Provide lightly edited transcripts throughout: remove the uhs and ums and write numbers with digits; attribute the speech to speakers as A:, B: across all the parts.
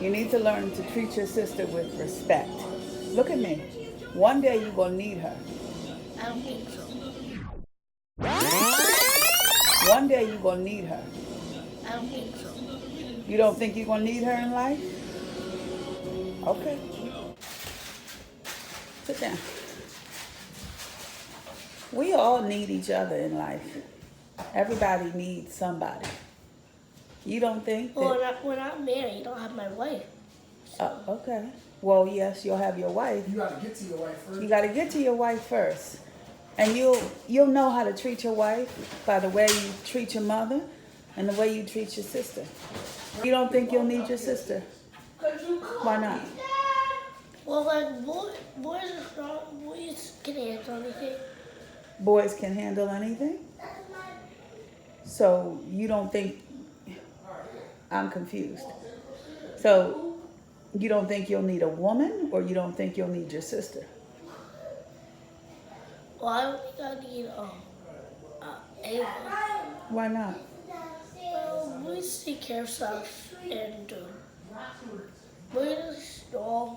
A: You need to learn to treat your sister with respect. Look at me. One day you're going to need her.
B: I don't think so.
A: One day you're going to need her.
B: I don't think so.
A: You don't think you're going to need her in life? Okay. Sit down. We all need each other in life. Everybody needs somebody. You don't think
B: Well,
A: that?
B: when I'm married, I don't have my wife.
A: Okay. Well, yes, you'll have your wife.
C: You gotta get to your wife first.
A: You got to get to your wife first, and you'll know how to treat your wife by the way you treat your mother, and the way you treat your sister. You don't think you'll need your sister? Why not?
B: Well, like boys are strong. Boys can handle anything.
A: Boys can handle anything. So you don't think? I'm confused. So you don't think you'll need a woman, or you don't think you'll need your sister?
B: Well, I don't think I need Ava.
A: Why not?
B: Well, boys take care of stuff, and boys are strong.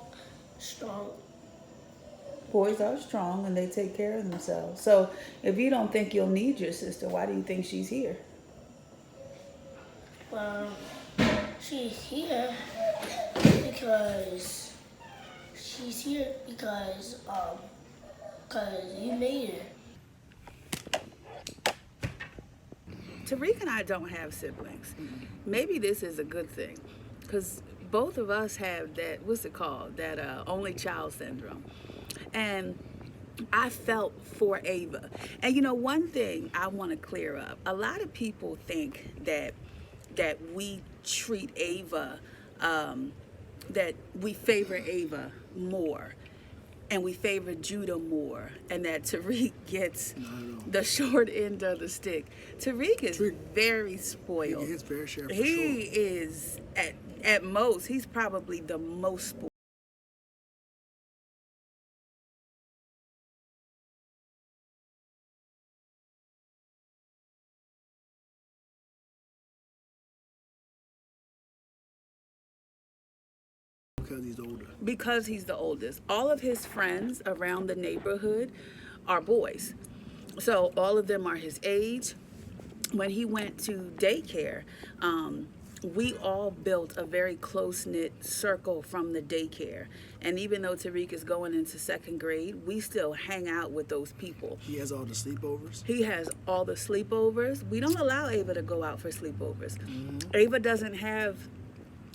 A: Boys are strong and they take care of themselves. So if you don't think you'll need your sister, why do you think she's here?
B: Well, she's here because you made her.
A: Tariq and I don't have siblings. Maybe this is a good thing, because both of us have that, what's it called, that only child syndrome. And I felt for Ava. And you know, one thing I want to clear up, a lot of people think that we treat Ava, that we favor Ava more, and we favor Judah more, and that Tariq gets the short end of the stick. Tariq is very spoiled.
C: He gets fair share for
A: He
C: sure.
A: is at most, he's probably the most spoiled.
C: Because he's older.
A: Because he's the oldest. All of his friends around the neighborhood are boys. So all of them are his age. When he went to daycare, we all built a very close-knit circle from the daycare. And even though Tariq is going into second grade, we still hang out with those people.
C: He has all the sleepovers.
A: He has all the sleepovers. We don't allow Ava to go out for sleepovers. Ava doesn't have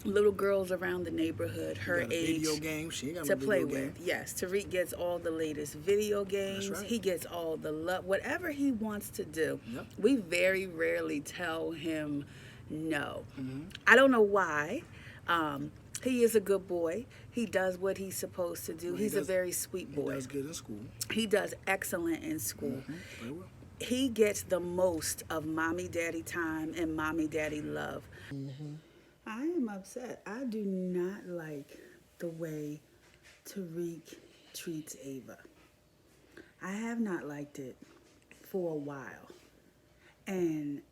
A: little girls around the neighborhood her age
C: video game. She ain't got
A: to
C: no
A: play
C: video
A: with.
C: game.
A: Yes, Tariq gets all the latest video games.
C: That's right.
A: He gets all the love, whatever he wants to do.
C: Yep.
A: We very rarely tell him no. I don't know why. He is a good boy. He does what he's supposed to do.
C: Well,
A: he's a very sweet boy.
C: He does good in school.
A: He does excellent in school.
C: Very well.
A: He gets the most of mommy daddy time and mommy daddy love. I am upset. I do not like the way Tariq treats Ava. I have not liked it for a while. And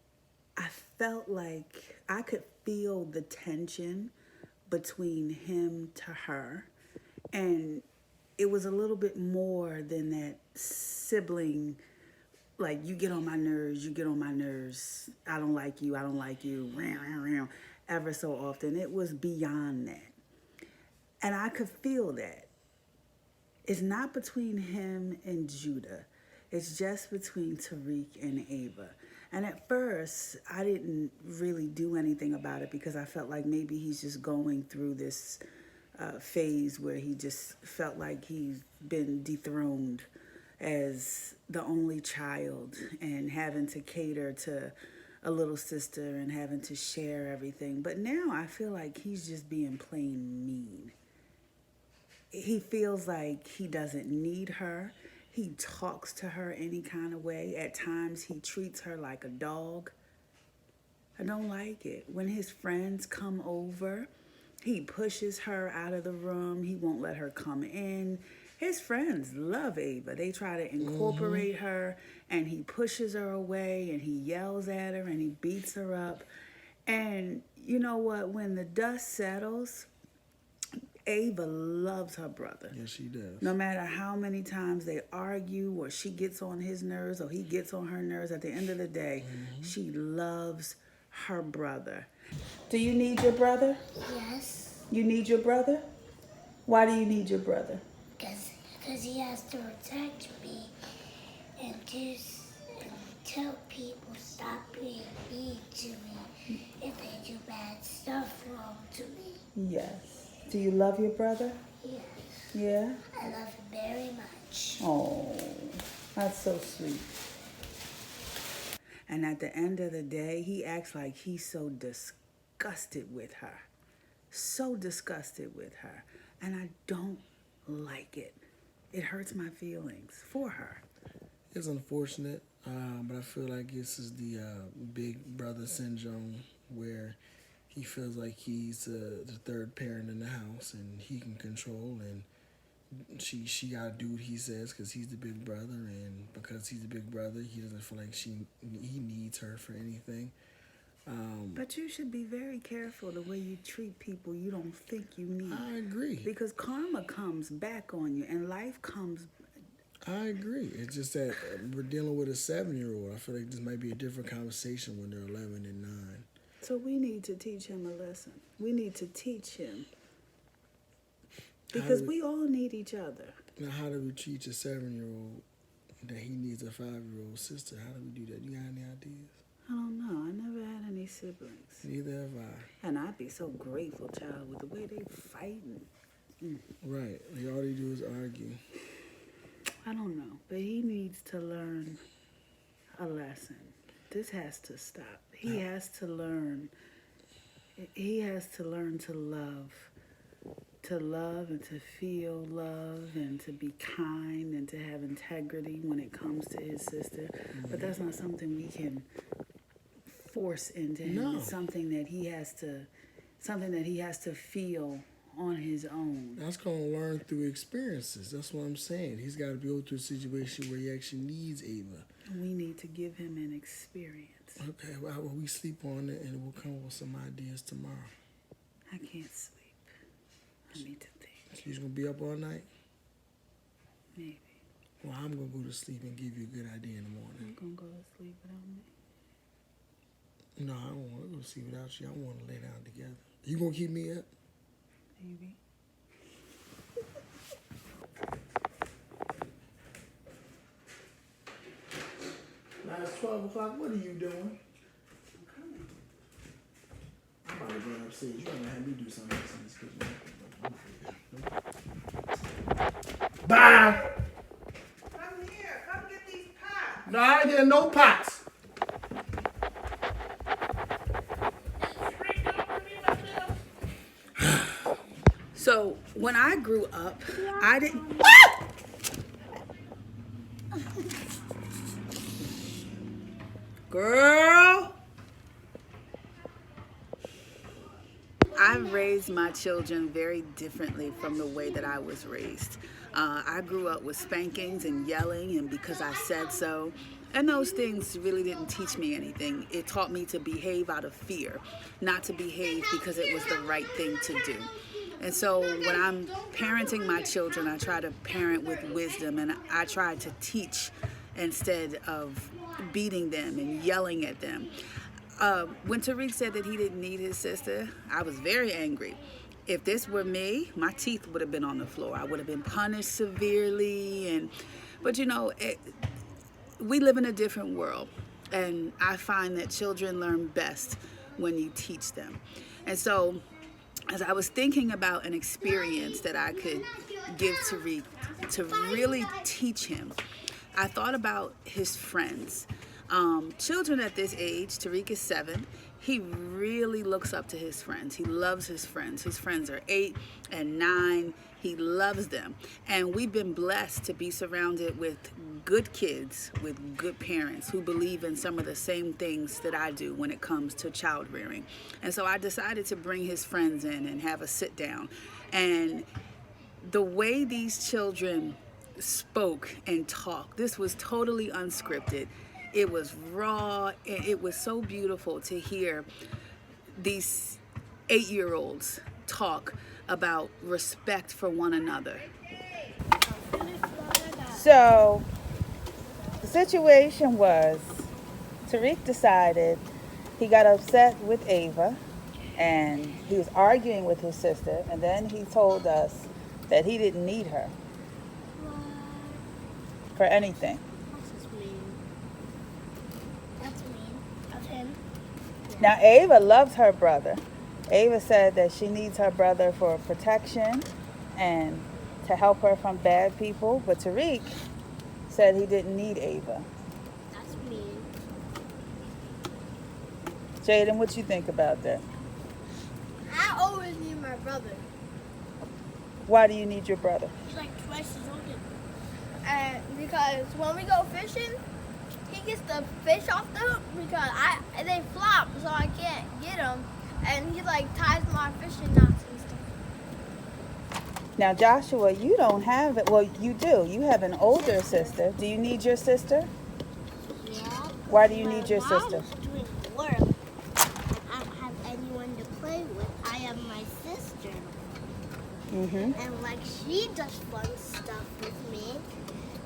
A: I felt like I could feel the tension between him to her. And it was a little bit more than that sibling, like, you get on my nerves, you get on my nerves, I don't like you, ever so often. It was beyond that. And I could feel that. It's not between him and Judah. It's just between Tariq and Ava. And at first, I didn't really do anything about it because I felt like maybe he's just going through this phase where he just felt like he's been dethroned as the only child and having to cater to a little sister and having to share everything. But now I feel like he's just being plain mean. He feels like he doesn't need her. He talks to her any kind of way. At times he treats her like a dog. I don't like it. When his friends come over, he pushes her out of the room. He won't let her come in. His friends love Ava. They try to incorporate her, and he pushes her away, and he yells at her, and he beats her up. And you know what? When the dust settles, Ava loves her brother.
C: Yes, she does.
A: No matter how many times they argue or she gets on his nerves or he gets on her nerves, at the end of the day, she loves her brother. Do you need your brother?
B: Yes.
A: You need your brother? Why do you need your brother?
B: Because he has to protect me and tell people stop being mean to me if they do bad stuff wrong to me.
A: Yes. Do you love your brother?
B: Yes.
A: Yeah?
B: I love him very much.
A: Oh, that's so sweet. And at the end of the day, he acts like he's so disgusted with her. So disgusted with her. And I don't like it. It hurts my feelings for her.
C: It's unfortunate, but I feel like this is the big brother syndrome where he feels like he's the third parent in the house and he can control, and she gotta do what he says because he's the big brother, and because he's the big brother, he doesn't feel like he needs her for anything.
A: But you should be very careful the way you treat people you don't think you need.
C: I agree.
A: Because karma comes back on you and life comes.
C: I agree. It's just that we're dealing with a 7-year-old. I feel like this might be a different conversation when they're 11 and 9.
A: So we need to teach him a lesson. We need to teach him. Because we all need each other.
C: Now, how do we teach a 7-year-old that he needs a 5-year-old sister? How do we do that? You got any ideas?
A: I don't know. I never had any siblings.
C: Neither have I.
A: And I'd be so grateful, child, with the way they fighting.
C: Right. All they do is argue.
A: I don't know. But he needs to learn a lesson. This has to stop. He has to learn. He has to learn to love. To love and to feel love and to be kind and to have integrity when it comes to his sister. But that's not something we can force into him.
C: No.
A: It's something that he has to feel on his own.
C: That's going to learn through experiences. That's what I'm saying. He's got to go through a situation where he actually needs Ava.
A: We need to give him an experience.
C: Okay, well, we sleep on it and we'll come up with some ideas tomorrow.
A: I can't sleep. I need to think.
C: So you're going to be up all night?
A: Maybe.
C: Well, I'm going to go to sleep and give you a good idea in the morning.
A: You're going to go to sleep without me?
C: No, I don't want to go to sleep without you. I want to lay down together. You going to keep me up?
A: Maybe.
C: Now it's 12 o'clock. What are you doing?
A: I'm coming.
C: I'm about to go upstairs. You're going to have me do something else in this kitchen. Bye!
A: Come here. Come get these pots.
C: No, I ain't getting no pots.
A: So when I grew up, I didn't. Girl, I raised my children very differently from the way that I was raised. I grew up with spankings and yelling and because I said so. And those things really didn't teach me anything. It taught me to behave out of fear, not to behave because it was the right thing to do. And so when I'm parenting my children, I try to parent with wisdom and I try to teach instead of beating them and yelling at them. When Tariq said that he didn't need his sister, I was very angry. If this were me, my teeth would have been on the floor. I would have been punished severely. But you know, we live in a different world. And I find that children learn best when you teach them. And so as I was thinking about an experience that I could give Tariq to really teach him, I thought about his friends. Children at this age, Tariq is 7, he really looks up to his friends. He loves his friends. His friends are 8 and 9. He loves them. And we've been blessed to be surrounded with good kids, with good parents who believe in some of the same things that I do when it comes to child rearing. And so I decided to bring his friends in and have a sit down. And the way these children spoke and talked, this was totally unscripted. It was raw, and it was so beautiful to hear these 8-year-olds talk about respect for one another.
D: So the situation was Tariq decided he got upset with Ava and he was arguing with his sister, and then he told us that he didn't need her for anything.
B: That's mean of him.
D: Now Ava loves her brother. Ava said that she needs her brother for protection and to help her from bad people, but Tariq said he didn't need Ava.
B: That's mean.
D: Jaden, what you think about that?
B: I always need my brother.
D: Why do you need your brother?
B: He's like twice as old than me. And because when we go fishing, he gets the fish off the hook because they flop, so I can't get them. And he like ties my fishing knots and stuff.
D: Now Joshua, you don't have it. Well, you do. You have an older sister. Do you need your sister?
B: Yeah.
D: Why do you need your sister?
B: Mom's doing work, and I don't have anyone to play with. I have my sister.
D: Mm-hmm.
B: And like she does fun stuff with me,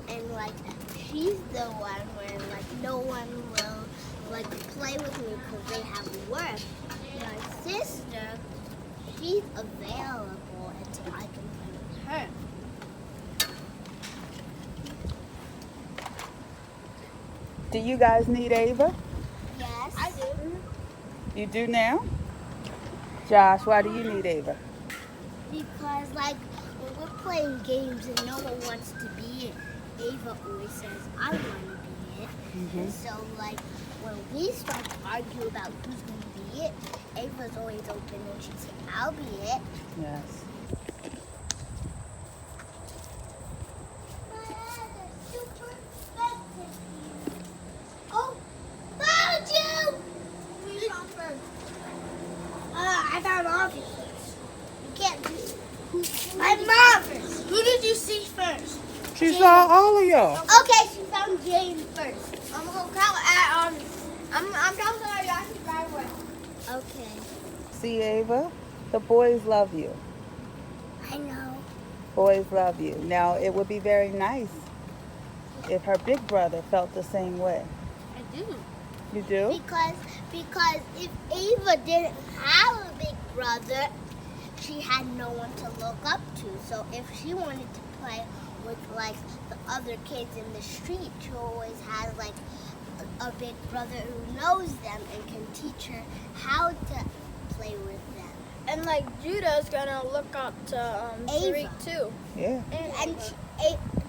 B: and like she's the one where like no one will like play with me because they have work. My sister, she's available until I can play with her.
D: Do you guys need Ava?
B: Yes, I do.
D: You do now? Josh, why do you need Ava?
B: Because like when we're playing games and no one wants to be it, Ava always says, I want to be it. And so like when we start to argue about who's going to be it, Ava's always open and she says, I'll be it.
D: Yes.
B: Oh, found you! Who's on first? I found all of you. You can't do my mom! Who did you see first?
D: She saw all of y'all.
B: Okay, she found Jane first. I'm gonna count at I'm counting at Josh's driveway. Okay.
D: See, Ava? The boys love you.
B: I know.
D: Boys love you. Now, it would be very nice if her big brother felt the same way.
B: I do.
D: You do?
B: Because if Ava didn't have a big brother, she had no one to look up to. So if she wanted to play with like the other kids in the street, she always has like a big brother who knows them and can teach her how to play with them.
E: And like Judah's gonna look up to Tariq too.
D: Yeah.
B: And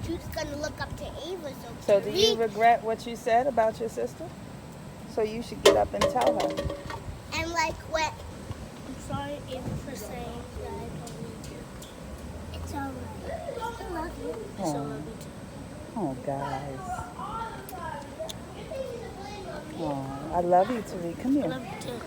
B: Judah's gonna look up to Ava.
D: So do you regret what you said about your sister? So you should get up and tell her.
B: And like when I'm sorry, Ava, for saying that I don't need you. It's alright. I love you. I still love you too.
D: Oh, guys. Oh, I love you, Tariq. Come here.
B: I love you too.